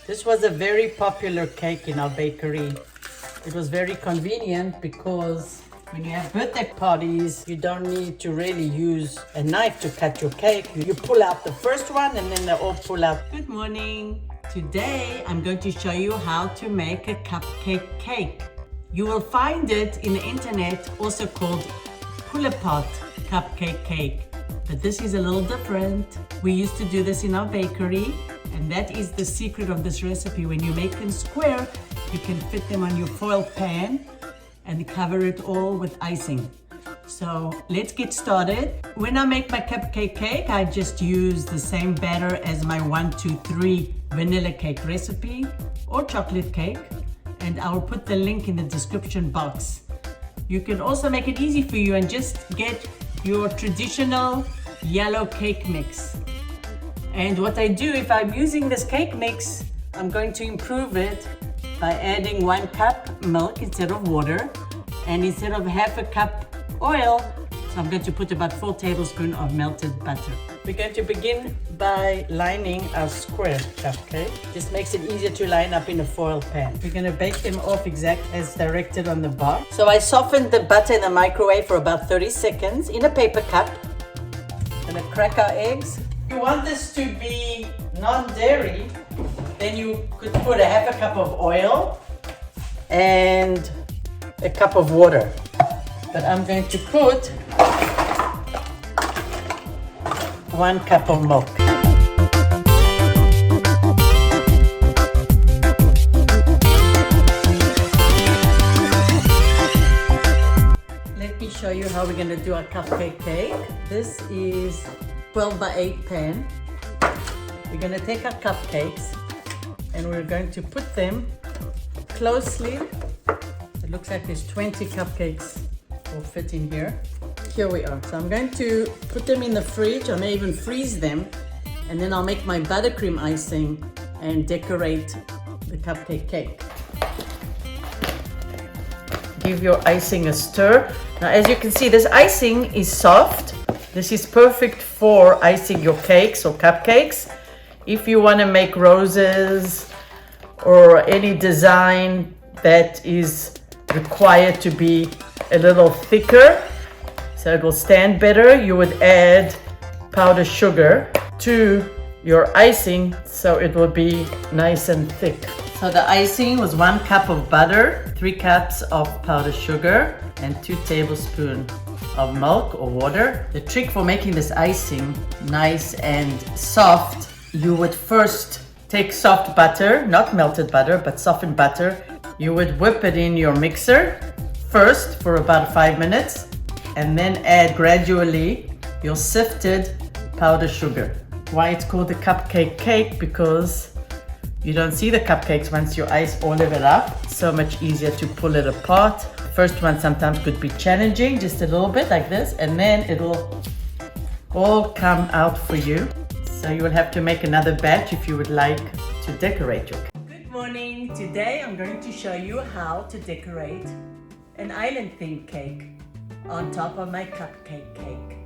This was a very popular cake in our bakery. It was very convenient because when you have birthday parties, you don't need to really use a knife to cut your cake. You pull out the first one and then they all pull out. Good morning. Today, I'm going to show you how to make a cupcake cake. You will find it in the internet also called pull-apart cupcake cake. But this is a little different. We used to do this in our bakery, and that is the secret of this recipe. When you make them square, you can fit them on your foil pan and cover it all with icing. So let's get started. When I make my cupcake cake, I just use the same batter as my 1, 2, 3 vanilla cake recipe or chocolate cake, and I will put the link in the description box. You can also make it easy for you and just get your traditional yellow cake mix. And what I do, if I'm using this cake mix, I'm going to improve it by adding 1 cup milk instead of water, and instead of half a cup oil, so I'm going to put about 4 tablespoons of melted butter. We're going to begin by lining our square cupcake. This makes it easier to line up in a foil pan. We're going to bake them off exactly as directed on the box. So I softened the butter in the microwave for about 30 seconds in a paper cup. I'm going to crack our eggs. If you want this to be non-dairy, then you could put a half a cup of oil and a cup of water. But I'm going to put 1 cup of milk. Let me show you how we're going to do our cupcake cake. This is 12 by 8 pan. We're going to take our cupcakes and we're going to put them closely. It looks like there's 20 cupcakes will fit in here. Here we are. So I'm going to put them in the fridge. I may even freeze them, and then I'll make my buttercream icing and decorate the cupcake cake. Give your icing a stir. Now, as you can see, this icing is soft. This is perfect for icing your cakes or cupcakes. If you want to make roses or any design that is required to be a little thicker, so it will stand better, you would add powdered sugar to your icing so it will be nice and thick. So the icing was 1 cup of butter, 3 cups of powdered sugar, and 2 tablespoons of milk or water. The trick for making this icing nice and soft, you would first take soft butter, not melted butter, but softened butter. You would whip it in your mixer first for about 5 minutes, and then add gradually your sifted powdered sugar. Why it's called the cupcake cake? Because you don't see the cupcakes once you ice all of it up. So much easier to pull it apart. The first one sometimes could be challenging, just a little bit like this, and then it'll all come out for you. So you will have to make another batch if you would like to decorate your cake. Good morning. Today I'm going to show you how to decorate an island themed cake on top of my cupcake cake.